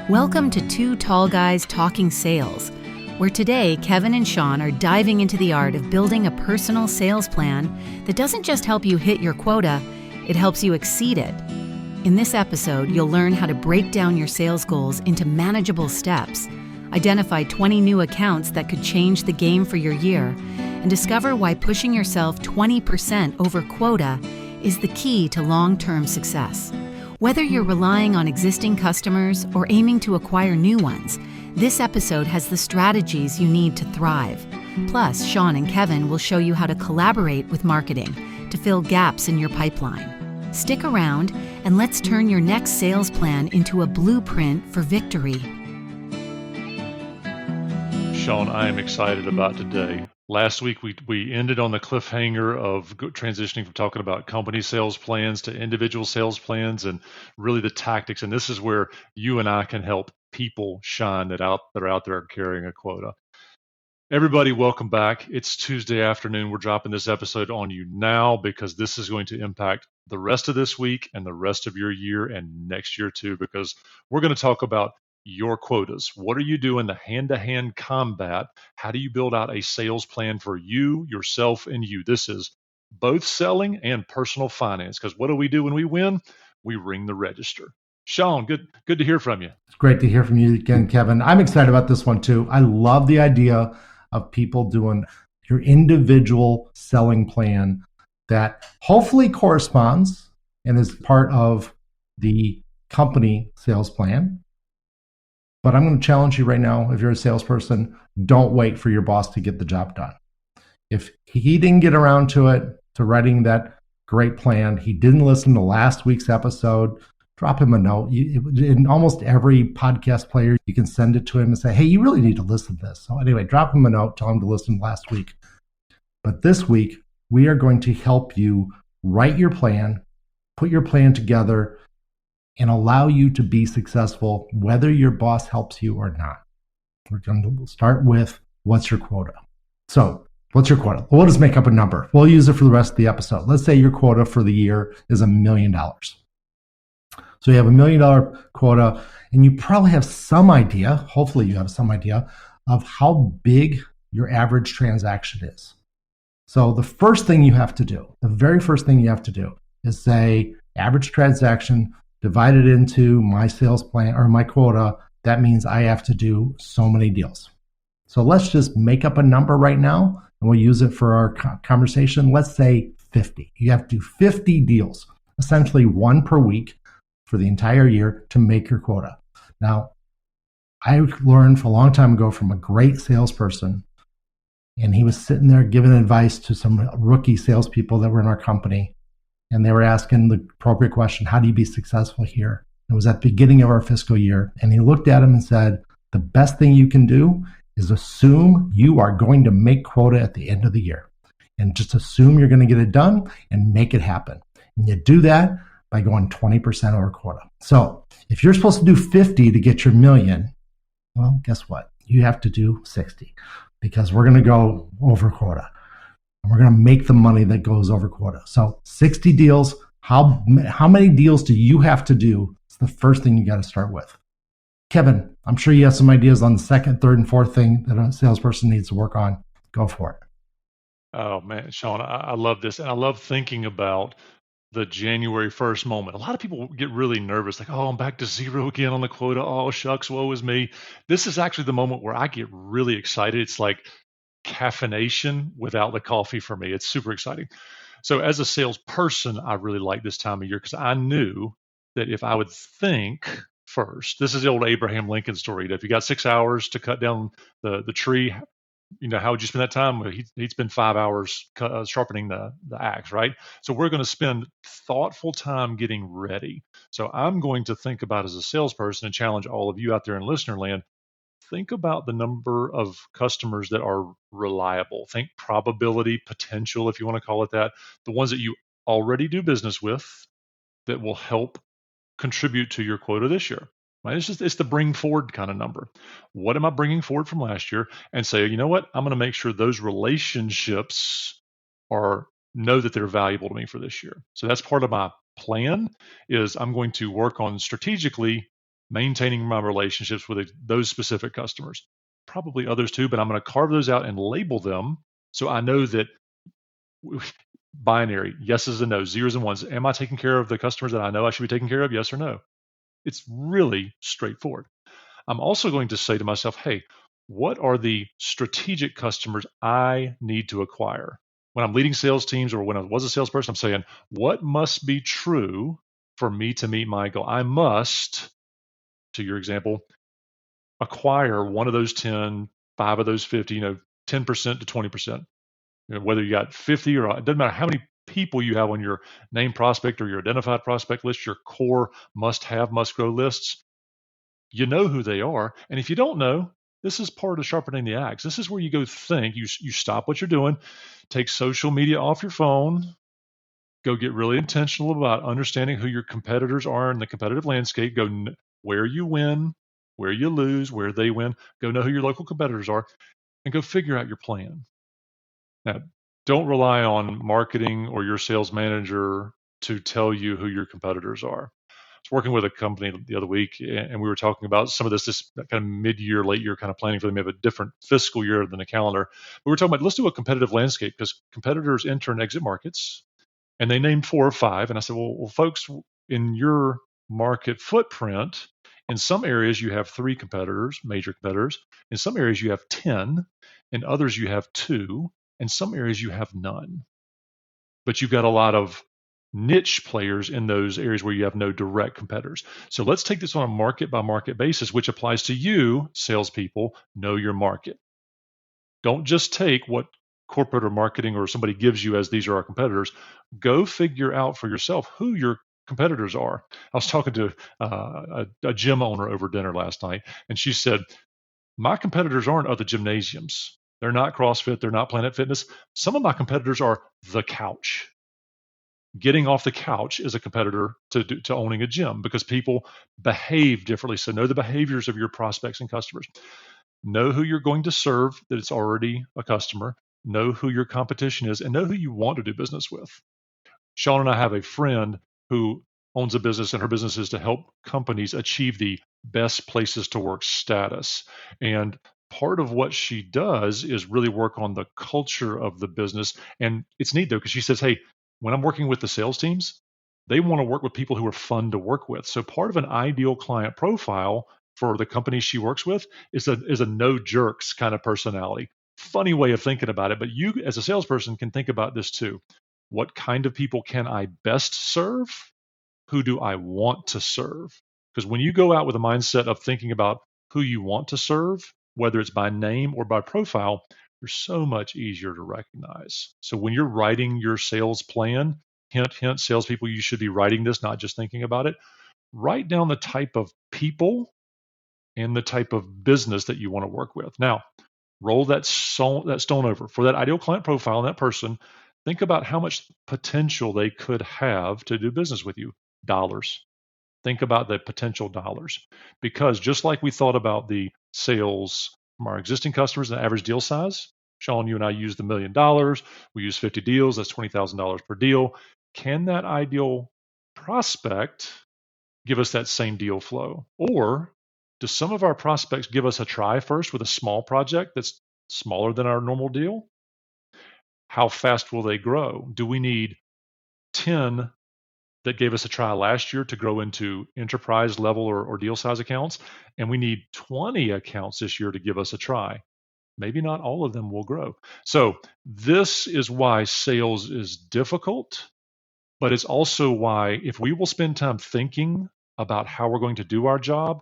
Welcome to Two Tall Guys Talking Sales, where today Kevin and Sean are diving into the art of building a personal sales plan that doesn't just help you hit your quota, it helps you exceed it. In this episode, you'll learn how to break down your sales goals into manageable steps, identify 20 new accounts that could change the game for your year, and discover why pushing yourself 20% over quota is the key to long-term success. Whether you're relying on existing customers or aiming to acquire new ones, this episode has the strategies you need to thrive. Plus, Sean and Kevin will show you how to collaborate with marketing to fill gaps in your pipeline. Stick around and let's turn your next sales plan into a blueprint for victory. Sean, I am excited about today. Last week, we ended on the cliffhanger of transitioning from talking about company sales plans to individual sales plans and really the tactics. And this is where you and I can help people shine that are out there carrying a quota. Everybody, welcome back. It's Tuesday afternoon. We're dropping this episode on you now because this is going to impact the rest of this week and the rest of your year and next year too, because we're going to talk about your quotas. What are you doing the hand-to-hand combat? How do you build out a sales plan for you, yourself, and you? This is both selling and personal finance, because what do we do when we win? We ring the register. Sean, good to hear from you. It's great to hear from you again, Kevin. I'm excited about this one too. I love the idea of people doing your individual selling plan that hopefully corresponds and is part of the company sales plan. But I'm going to challenge you right now, if you're a salesperson, don't wait for your boss to get the job done. If he didn't get around to writing that great plan, he didn't listen to last week's episode, drop him a note. In almost every podcast player, you can send it to him and say, hey, you really need to listen to this. So anyway, drop him a note, tell him to listen last week. But this week, we are going to help you write your plan, put your plan together, and allow you to be successful whether your boss helps you or not. We're going to start with, what's your quota? So what's your quota? We'll just make up a number. We'll use it for the rest of the episode. Let's say your quota for the year is $1 million. So you have $1 million quota, and you probably have some idea, hopefully you have some idea, of how big your average transaction is. So the first thing you have to do, the very first thing you have to do is say average transaction divided into my sales plan or my quota. That means I have to do so many deals. So let's just make up a number right now and we'll use it for our conversation. Let's say 50. You have to do 50 deals, essentially one per week for the entire year to make your quota. Now, I learned a long time ago from a great salesperson, and he was sitting there giving advice to some rookie salespeople that were in our company. And they were asking the appropriate question, how do you be successful here? It was at the beginning of our fiscal year. And he looked at him and said, the best thing you can do is assume you are going to make quota at the end of the year. And just assume you're going to get it done and make it happen. And you do that by going 20% over quota. So if you're supposed to do 50 to get your million, well, guess what? You have to do 60 because we're going to go over quota. And we're going to make the money that goes over quota. So 60 deals, how many deals do you have to do? It's the first thing you got to start with. Kevin, I'm sure you have some ideas on the second, third, and fourth thing that a salesperson needs to work on. Go for it. Oh, man, Sean, I love this. And I love thinking about the January 1st moment. A lot of people get really nervous, like, oh, I'm back to zero again on the quota. Oh, shucks, woe is me. This is actually the moment where I get really excited. It's like caffeination without the coffee for me. It's super exciting. So as a salesperson, I really like this time of year because I knew that if I would think first, this is the old Abraham Lincoln story, that if you got 6 hours to cut down the tree, how would you spend that time? Well, he'd spend 5 hours sharpening the axe, right? So we're going to spend thoughtful time getting ready. So I'm going to think about, as a salesperson, and challenge all of you out there in listener land, think about the number of customers that are reliable. Think probability, potential, if you want to call it that, the ones that you already do business with that will help contribute to your quota this year. Right? It's the bring forward kind of number. What am I bringing forward from last year? And say, you know what? I'm going to make sure those relationships know that they're valuable to me for this year. So that's part of my plan. Is I'm going to work on strategically maintaining my relationships with those specific customers. Probably others too, but I'm going to carve those out and label them so I know that binary, yeses and nos, zeros and ones. Am I taking care of the customers that I know I should be taking care of? Yes or no? It's really straightforward. I'm also going to say to myself, hey, what are the strategic customers I need to acquire? When I'm leading sales teams or when I was a salesperson, I'm saying, what must be true for me to meet my goal? I must, to your example, acquire one of those 10, 5 of those 50, 10% to 20%. Whether you got 50 or it doesn't matter how many people you have on your name prospect or your identified prospect list, your core must have, must grow lists, you know who they are. And if you don't know, this is part of sharpening the axe. This is where you go think, you stop what you're doing, take social media off your phone, go get really intentional about understanding who your competitors are in the competitive landscape, go where you win, where you lose, where they win, go know who your local competitors are, and go figure out your plan. Now, don't rely on marketing or your sales manager to tell you who your competitors are. I was working with a company the other week, and we were talking about some of this kind of mid-year, late-year kind of planning for them. They have a different fiscal year than a calendar. But we were talking about, let's do a competitive landscape because competitors enter and exit markets, and they named 4 or 5. And I said, well, folks, in your market footprint, in some areas you have 3 competitors, major competitors. In some areas you have 10. In others you have 2. In some areas you have none. But you've got a lot of niche players in those areas where you have no direct competitors. So let's take this on a market by market basis, which applies to you, salespeople. Know your market. Don't just take what corporate or marketing or somebody gives you as these are our competitors. Go figure out for yourself who your competitors are. I was talking to a gym owner over dinner last night, and she said, my competitors aren't other gymnasiums. They're not CrossFit. They're not Planet Fitness. Some of my competitors are the couch. Getting off the couch is a competitor to owning a gym because people behave differently. So know the behaviors of your prospects and customers. Know who you're going to serve that it's already a customer. Know who your competition is and know who you want to do business with. Sean and I have a friend who owns a business, and her business is to help companies achieve the best places to work status. And part of what she does is really work on the culture of the business. And it's neat though, because she says, hey, when I'm working with the sales teams, they want to work with people who are fun to work with. So part of an ideal client profile for the company she works with is a no jerks kind of personality. Funny way of thinking about it, but you as a salesperson can think about this too. What kind of people can I best serve? Who do I want to serve? Because when you go out with a mindset of thinking about who you want to serve, whether it's by name or by profile, they're so much easier to recognize. So when you're writing your sales plan, hint, hint, salespeople, you should be writing this, not just thinking about it. Write down the type of people and the type of business that you want to work with. Now, roll that stone over. For that ideal client profile and that person, think about how much potential they could have to do business with you. Dollars. Think about the potential dollars. Because just like we thought about the sales from our existing customers and the average deal size, Sean, you and I use the $1 million. We use 50 deals. That's $20,000 per deal. Can that ideal prospect give us that same deal flow? Or do some of our prospects give us a try first with a small project that's smaller than our normal deal? How fast will they grow? Do we need 10 that gave us a try last year to grow into enterprise level or deal size accounts? And we need 20 accounts this year to give us a try. Maybe not all of them will grow. So this is why sales is difficult, but it's also why if we will spend time thinking about how we're going to do our job,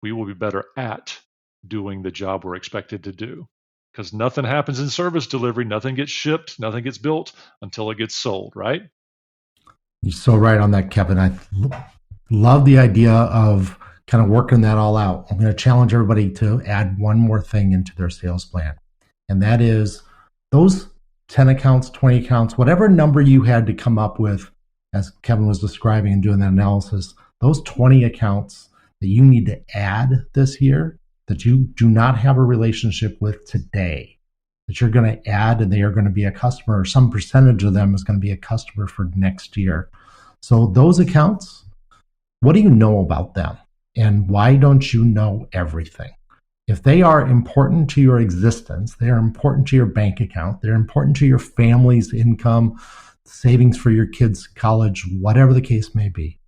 we will be better at doing the job we're expected to do. Because nothing happens in service delivery, nothing gets shipped, nothing gets built until it gets sold, right? You're so right on that, Kevin. I love the idea of kind of working that all out. I'm going to challenge everybody to add one more thing into their sales plan. And that is those 10 accounts, 20 accounts, whatever number you had to come up with, as Kevin was describing and doing that analysis, those 20 accounts that you need to add this year that you do not have a relationship with today, that you're going to add and they are going to be a customer, or some percentage of them is going to be a customer for next year. So those accounts, what do you know about them? And why don't you know everything? If they are important to your existence, they are important to your bank account, they're important to your family's income, savings for your kids' college, whatever the case may be,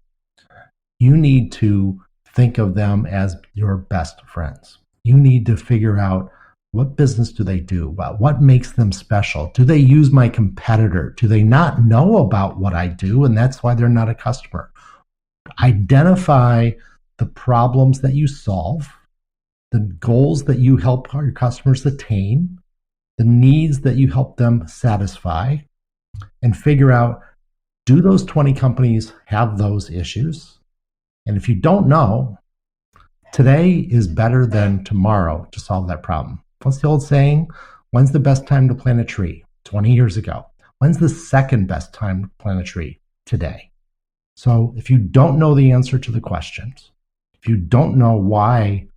you need to think of them as your best friends. You need to figure out, what business do they do? What makes them special? Do they use my competitor? Do they not know about what I do, and that's why they're not a customer? Identify the problems that you solve, the goals that you help your customers attain, the needs that you help them satisfy, and figure out, do those 20 companies have those issues? And if you don't know, today is better than tomorrow to solve that problem. What's the old saying? When's the best time to plant a tree? 20 years ago. When's the second best time to plant a tree? Today. So if you don't know the answer to the questions, if you don't know why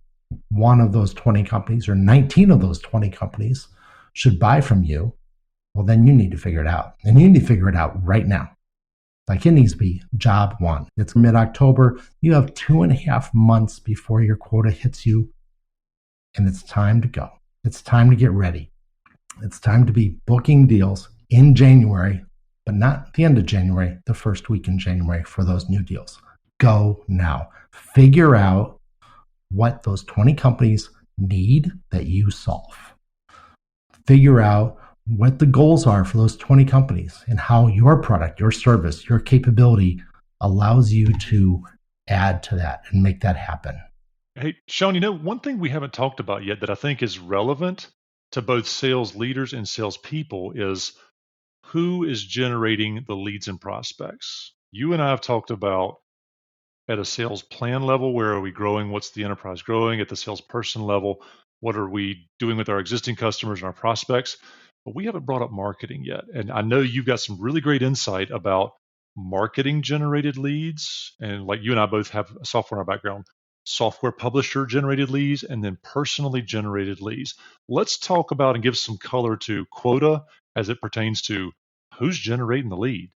one of those 20 companies or 19 of those 20 companies should buy from you, well, then you need to figure it out. And you need to figure it out right now. Like, it needs to be job one. It's mid-October. You have 2.5 months before your quota hits you, and it's time to go. It's time to get ready. It's time to be booking deals in January, but not the end of January, the first week in January for those new deals. Go now. Figure out what those 20 companies need that you solve. Figure out what the goals are for those 20 companies and how your product, your service, your capability allows you to add to that and make that happen. Hey, Sean, one thing we haven't talked about yet that I think is relevant to both sales leaders and salespeople is who is generating the leads and prospects. You and I have talked about at a sales plan level, where are we growing? What's the enterprise growing? At the salesperson level, what are we doing with our existing customers and our prospects? But we haven't brought up marketing yet. And I know you've got some really great insight about marketing generated leads. And like you and I both have software in our background, software publisher generated leads, and then personally generated leads. Let's talk about and give some color to quota as it pertains to who's generating the lead.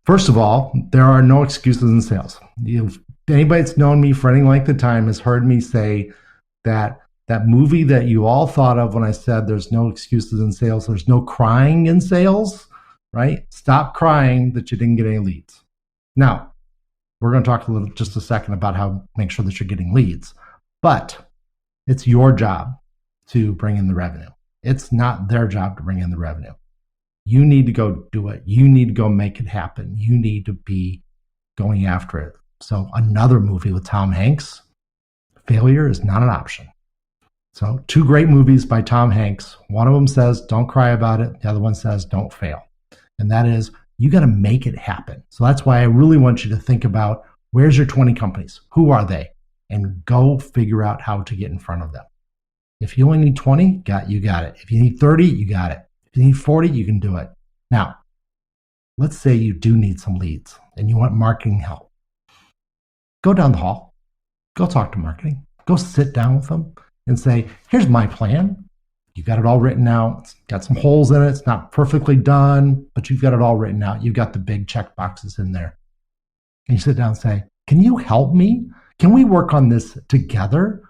First of all, there are no excuses in sales. Anybody that's known me for any length of time has heard me say that movie that you all thought of when I said there's no excuses in sales, there's no crying in sales, right? Stop crying that you didn't get any leads. Now, we're going to talk just a second about how to make sure that you're getting leads, but it's your job to bring in the revenue. It's not their job to bring in the revenue. You need to go do it. You need to go make it happen. You need to be going after it. So another movie with Tom Hanks, failure is not an option. So 2 great movies by Tom Hanks. One of them says, don't cry about it. The other one says, don't fail. And that is, you got to make it happen. So that's why I really want you to think about, where's your 20 companies? Who are they? And go figure out how to get in front of them. If you only need 20, you got it. If you need 30, you got it. If you need 40, you can do it. Now, let's say you do need some leads and you want marketing help. Go down the hall. Go talk to marketing. Go sit down with them and say, here's my plan. You got it all written out. It's got some holes in it. It's not perfectly done, but you've got it all written out. You've got the big check boxes in there. And you sit down and say, can you help me? Can we work on this together?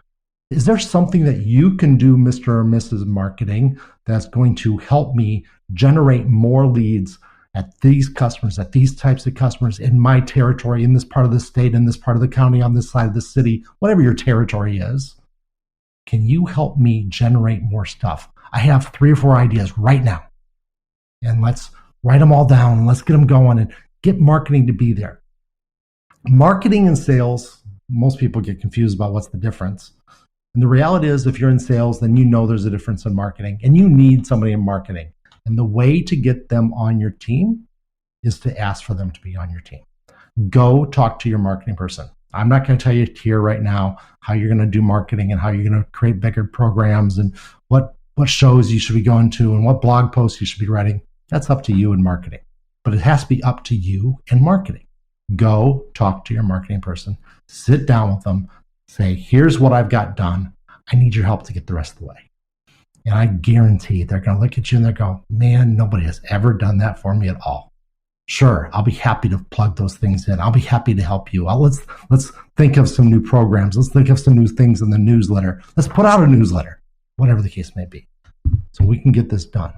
Is there something that you can do, Mr. or Mrs. Marketing, that's going to help me generate more leads at these customers, at these types of customers in my territory, in this part of the state, in this part of the county, on this side of the city, whatever your territory is? Can you help me generate more stuff? I have 3 or 4 ideas right now. And let's write them all down and let's get them going and get marketing to be there. Marketing and sales, most people get confused about what's the difference. And the reality is, if you're in sales, then you know there's a difference in marketing and you need somebody in marketing. And the way to get them on your team is to ask for them to be on your team. Go talk to your marketing person. I'm not going to tell you here right now how you're going to do marketing and how you're going to create bigger programs and what shows you should be going to and what blog posts you should be writing. That's up to you in marketing. But it has to be up to you in marketing. Go talk to your marketing person. Sit down with them. Say, here's what I've got done. I need your help to get the rest of the way. And I guarantee they're going to look at you and they'll go, man, nobody has ever done that for me at all. Sure, I'll be happy to plug those things in. I'll be happy to help you. Let's think of some new programs. Let's think of some new things in the newsletter. Let's put out a newsletter, whatever the case may be, so we can get this done.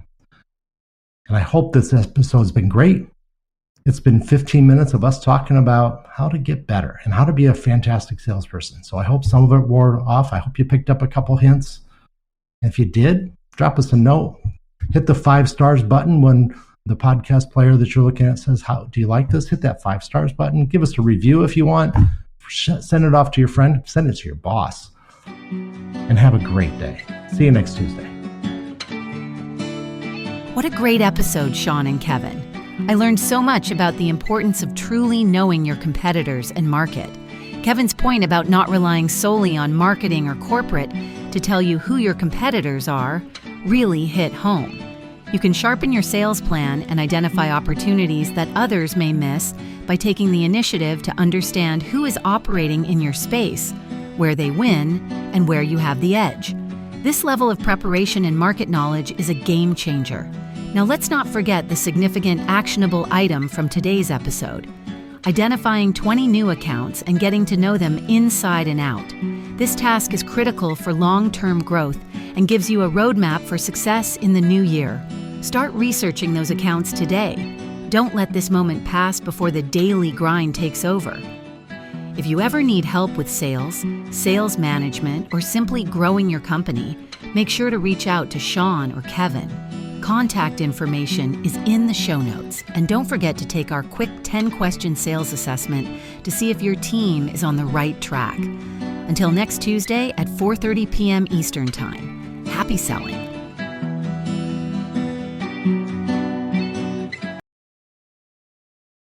And I hope this episode has been great. It's been 15 minutes of us talking about how to get better and how to be a fantastic salesperson. So I hope some of it wore off. I hope you picked up a couple hints. And if you did, drop us a note. Hit the 5 stars button when the podcast player that you're looking at says, "How do you like this?" Hit that 5 stars button. Give us a review if you want. Send it off to your friend. Send it to your boss. And have a great day. See you next Tuesday. What a great episode, Sean and Kevin. I learned so much about the importance of truly knowing your competitors and market. Kevin's point about not relying solely on marketing or corporate to tell you who your competitors are really hit home. You can sharpen your sales plan and identify opportunities that others may miss by taking the initiative to understand who is operating in your space, where they win, and where you have the edge. This level of preparation and market knowledge is a game changer. Now let's not forget the significant actionable item from today's episode: identifying 20 new accounts and getting to know them inside and out. This task is critical for long-term growth and gives you a roadmap for success in the new year. Start researching those accounts today. Don't let this moment pass before the daily grind takes over. If you ever need help with sales, sales management, or simply growing your company, make sure to reach out to Sean or Kevin. Contact information is in the show notes, and don't forget to take our quick 10-question sales assessment to see if your team is on the right track. Until next Tuesday at 4:30 p.m. Eastern Time, happy selling.